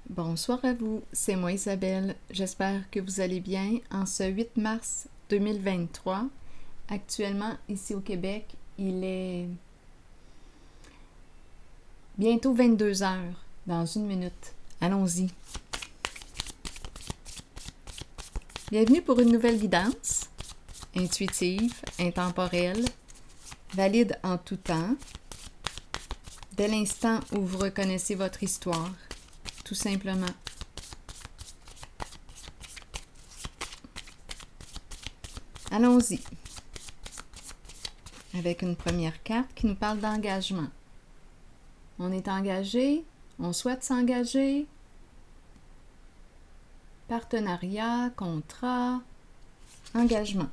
Bonsoir à vous, c'est moi Isabelle. J'espère que vous allez bien en ce 8 mars 2023. Actuellement, ici au Québec, il est bientôt 22 heures, dans une minute. Allons-y. Bienvenue pour une nouvelle guidance, intuitive, intemporelle, valide en tout temps, dès l'instant où vous reconnaissez votre histoire, tout simplement. Allons-y, avec une première carte qui nous parle d'engagement. On est engagé, on souhaite s'engager, partenariat, contrat, engagement.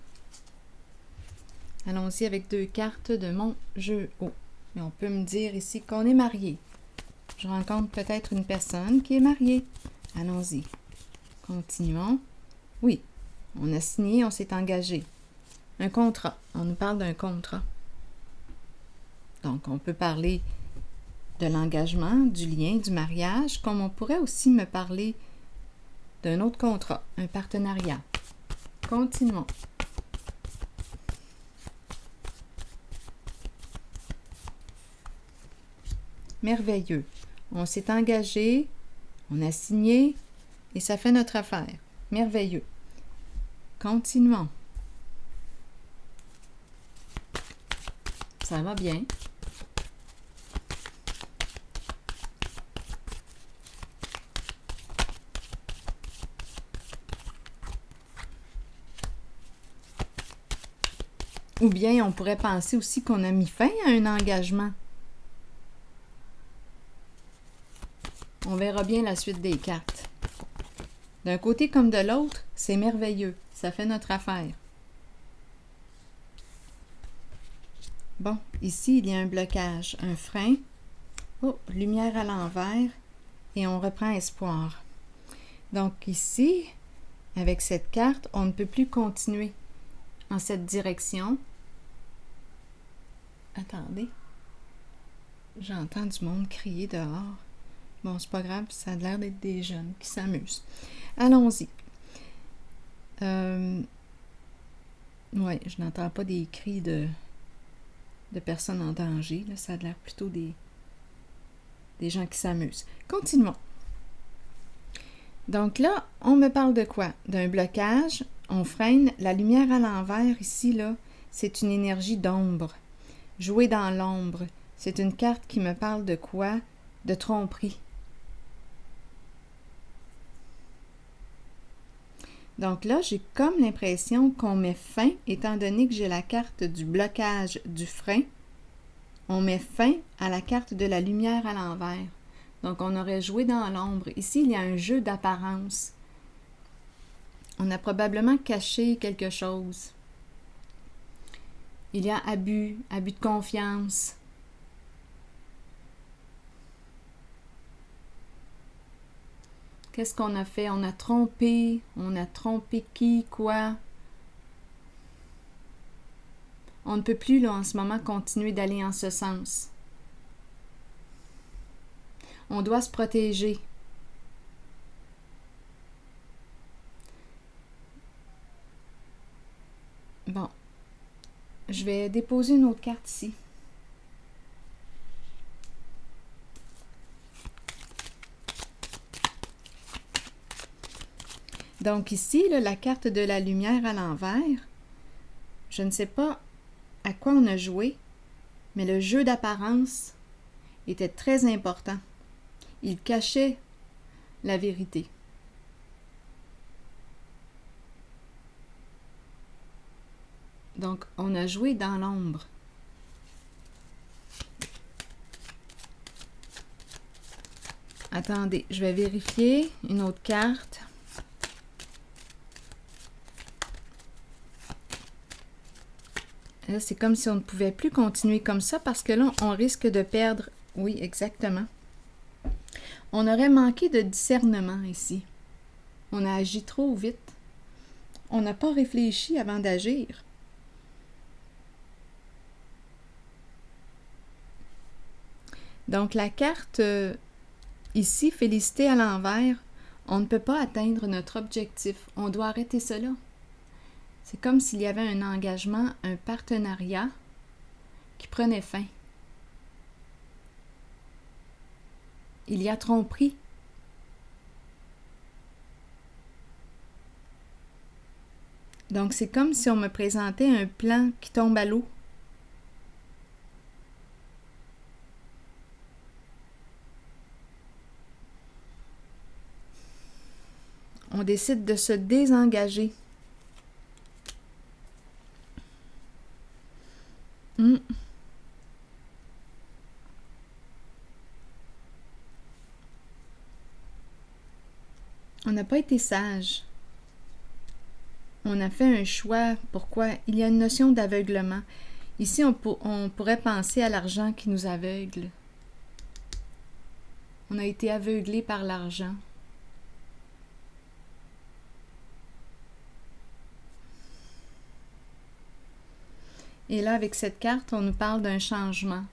Allons-y avec deux cartes de mon jeu haut. Mais on peut me dire ici qu'on est marié. Je rencontre peut-être une personne qui est mariée. Allons-y. Continuons. Oui, on a signé, on s'est engagé. Un contrat. On nous parle d'un contrat. Donc, on peut parler de l'engagement, du lien, du mariage, comme on pourrait aussi me parler d'un autre contrat, un partenariat. Continuons. Merveilleux. On s'est engagé, on a signé et ça fait notre affaire. Merveilleux. Continuons. Ça va bien. Ou bien on pourrait penser aussi qu'on a mis fin à un engagement. On verra bien la suite des cartes. D'un côté comme de l'autre, c'est merveilleux. Ça fait notre affaire. Bon, ici, il y a un blocage, un frein. Oh, lumière à l'envers. Et on reprend espoir. Donc ici, avec cette carte, on ne peut plus continuer en cette direction. Attendez. J'entends du monde crier dehors. Bon, c'est pas grave, ça a l'air d'être des jeunes qui s'amusent. Allons-y. Ouais, je n'entends pas des cris de personnes en danger. Là. Ça a l'air plutôt des gens qui s'amusent. Continuons. Donc là, on me parle de quoi? D'un blocage. On freine. La lumière à l'envers, ici, là, c'est une énergie d'ombre. Jouer dans l'ombre. C'est une carte qui me parle de quoi? De tromperie. Donc là, j'ai comme l'impression qu'on met fin, étant donné que j'ai la carte du blocage du frein, on met fin à la carte de la lumière à l'envers. Donc, on aurait joué dans l'ombre. Ici, il y a un jeu d'apparence. On a probablement caché quelque chose. Il y a abus de confiance. Qu'est-ce qu'on a fait? On a trompé qui, quoi? On ne peut plus, là, en ce moment, continuer d'aller en ce sens. On doit se protéger. Bon. Je vais déposer une autre carte ici. Donc ici, là, la carte de la lumière à l'envers, je ne sais pas à quoi on a joué, mais le jeu d'apparence était très important. Il cachait la vérité. Donc, on a joué dans l'ombre. Attendez, je vais vérifier une autre carte. Là, c'est comme si on ne pouvait plus continuer comme ça parce que là, on risque de perdre. Oui, exactement. On aurait manqué de discernement ici. On a agi trop vite. On n'a pas réfléchi avant d'agir. Donc, la carte Ici, félicité à l'envers, on ne peut pas atteindre notre objectif. On doit arrêter cela. C'est comme s'il y avait un engagement, un partenariat qui prenait fin. Il y a tromperie. Donc, c'est comme si on me présentait un plan qui tombe à l'eau. On décide de se désengager. On n'a pas été sage. On a fait un choix. Pourquoi? Il y a une notion d'aveuglement. Ici, on pourrait penser à l'argent qui nous aveugle. On a été aveuglé par l'argent. Et là, avec cette carte, on nous parle d'un changement.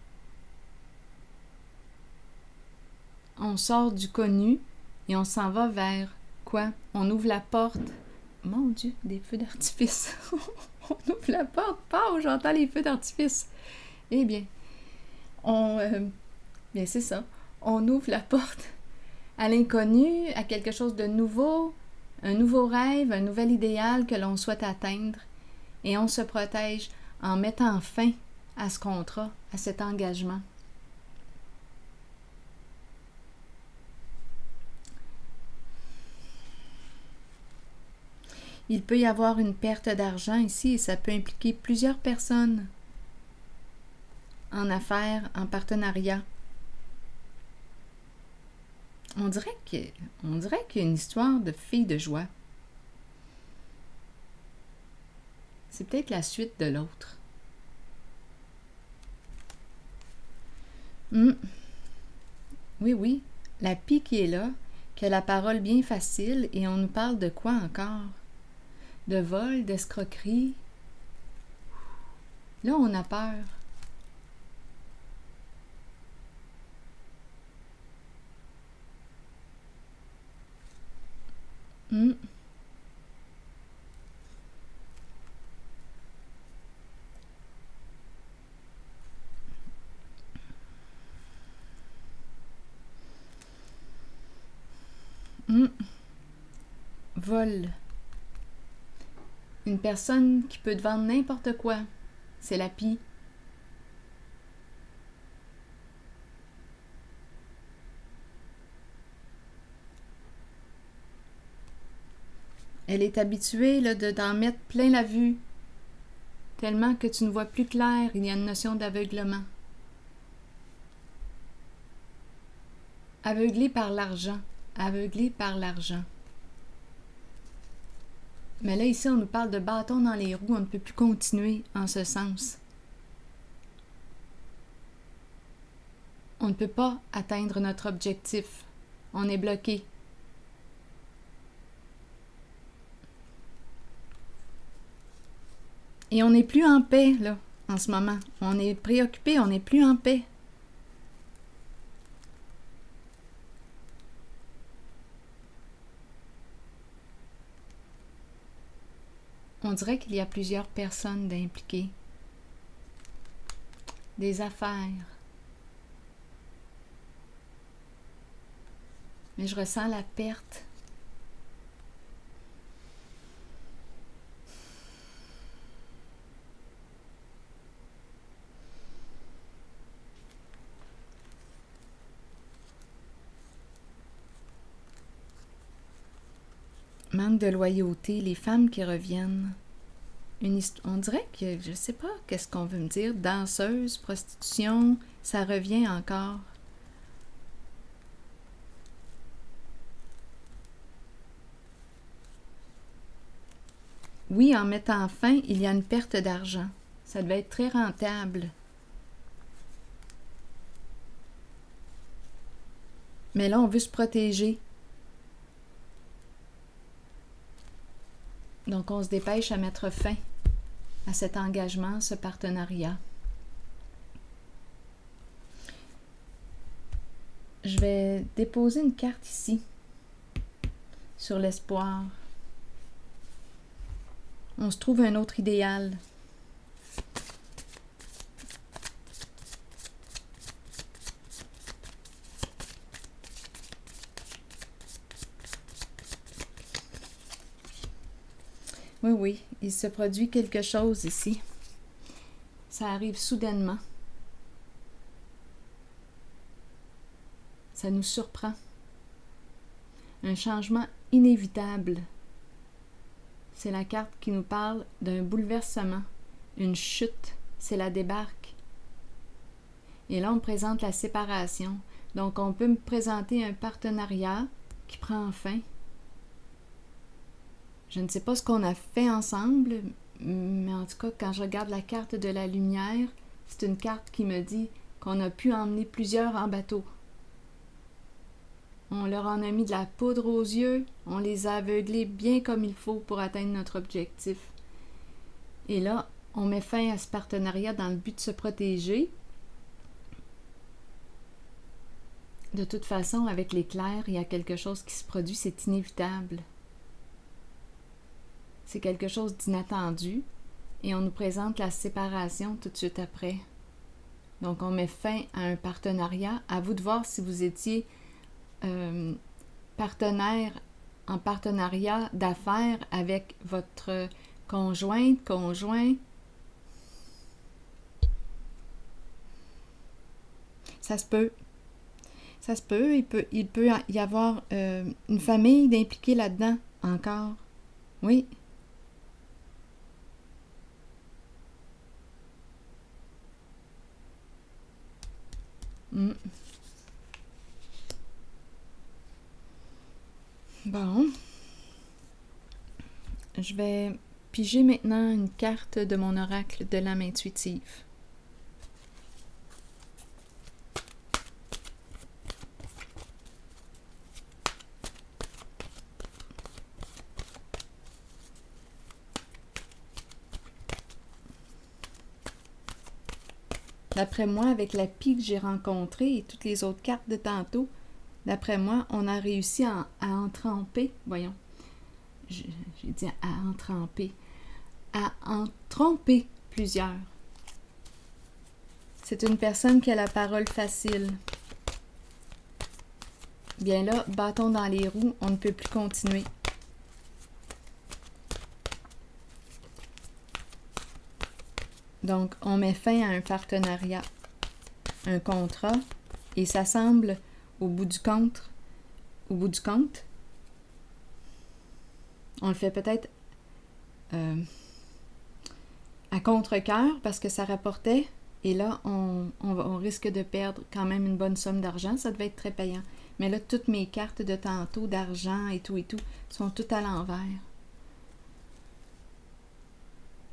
On sort du connu et on s'en va vers quoi? On ouvre la porte. Mon Dieu, des feux d'artifice. On ouvre la porte. Oh, j'entends les feux d'artifice. Eh bien, bien c'est ça. On ouvre la porte à l'inconnu, à quelque chose de nouveau, un nouveau rêve, un nouvel idéal que l'on souhaite atteindre. Et on se protège en mettant fin à ce contrat, à cet engagement. Il peut y avoir une perte d'argent ici et ça peut impliquer plusieurs personnes en affaires, en partenariat. On dirait qu'il y a une histoire de fille de joie. C'est peut-être la suite de l'autre. Oui, la pie qui est là, qui a la parole bien facile, et on nous parle de quoi encore? De vol, d'escroquerie. Là, on a peur. Vol. Une personne qui peut te vendre n'importe quoi. C'est la pie. Elle est habituée d'en mettre plein la vue. Tellement que tu ne vois plus clair, il y a une notion d'aveuglement. Aveuglé par l'argent. Aveuglé par l'argent. Mais là, ici, on nous parle de bâton dans les roues. On ne peut plus continuer en ce sens. On ne peut pas atteindre notre objectif. On est bloqué. Et on n'est plus en paix, là, en ce moment. On est préoccupé, on n'est plus en paix. On dirait qu'il y a plusieurs personnes d'impliquées. Des affaires. Mais je ressens la perte. Manque de loyauté, les femmes qui reviennent. On dirait que, je sais pas, qu'est-ce qu'on veut me dire, danseuse, prostitution, ça revient encore. Oui, en mettant fin, il y a une perte d'argent. Ça devait être très rentable. Mais là, on veut se protéger. Donc, on se dépêche à mettre fin à cet engagement, ce partenariat. je vais déposer une carte ici, sur l'espoir. On se trouve un autre idéal. Oui, oui, il se produit quelque chose ici. Ça arrive soudainement. Ça nous surprend. Un changement inévitable. C'est la carte qui nous parle d'un bouleversement, une chute, c'est la débarque. Et là, on présente la séparation. Donc, on peut me présenter un partenariat qui prend fin. Je ne sais pas ce qu'on a fait ensemble, mais en tout cas, quand je regarde la carte de la lumière, c'est une carte qui me dit qu'on a pu emmener plusieurs en bateau. On leur en a mis de la poudre aux yeux, on les a aveuglés bien comme il faut pour atteindre notre objectif. Et là, on met fin à ce partenariat dans le but de se protéger. De toute façon, avec l'éclair, il y a quelque chose qui se produit, c'est inévitable. C'est quelque chose d'inattendu et on nous présente la séparation tout de suite après. Donc, on met fin à un partenariat. À vous de voir si vous étiez partenaire en partenariat d'affaires avec votre conjointe, conjoint. Ça se peut. Ça se peut. Il peut y avoir une famille d'impliqués là-dedans encore. Oui. Bon. Je vais piger maintenant une carte de mon oracle de l'âme intuitive. D'après moi, avec la pie que j'ai rencontrée et toutes les autres cartes de tantôt, d'après moi, on a réussi à en tremper. Voyons. J'ai dit à en tremper. À en tromper plusieurs. C'est une personne qui a la parole facile. Bien là, bâton dans les roues, on ne peut plus continuer. Donc, on met fin à un partenariat, un contrat, et ça semble, au bout du compte, on le fait peut-être à contre-cœur parce que ça rapportait, et là, on risque de perdre quand même une bonne somme d'argent. Ça devait être très payant. Mais là, toutes mes cartes de tantôt, d'argent et tout, sont toutes à l'envers.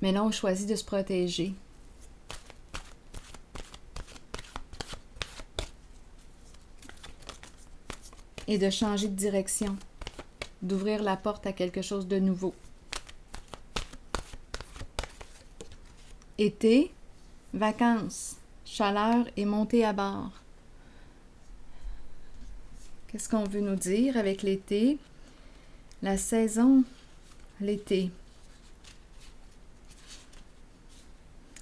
Mais là, on choisit de se protéger. Et de changer de direction. D'ouvrir la porte à quelque chose de nouveau. Été, vacances, chaleur et montée à bord. Qu'est-ce qu'on veut nous dire avec l'été? La saison, l'été.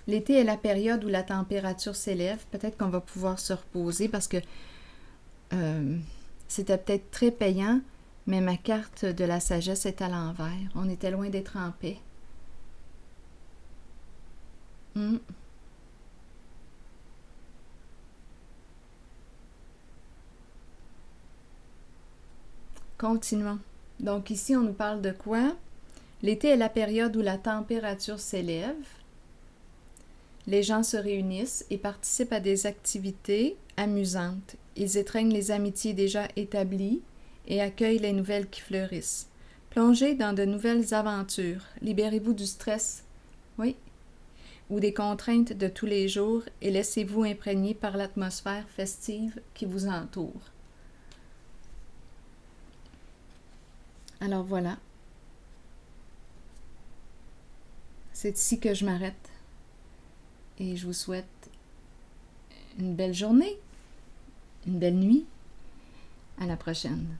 L'été est la période où la température s'élève. Peut-être qu'on va pouvoir se reposer parce que c'était peut-être très payant, mais ma carte de la sagesse est à l'envers. On était loin d'être en paix. Continuons. Donc ici, on nous parle de quoi? L'été est la période où la température s'élève. Les gens se réunissent et participent à des activités amusantes. Ils étreignent les amitiés déjà établies et accueillent les nouvelles qui fleurissent. Plongez dans de nouvelles aventures. Libérez-vous du stress, oui, ou des contraintes de tous les jours et laissez-vous imprégner par l'atmosphère festive qui vous entoure. Alors voilà. C'est ici que je m'arrête. Et je vous souhaite une belle journée, une belle nuit, À la prochaine.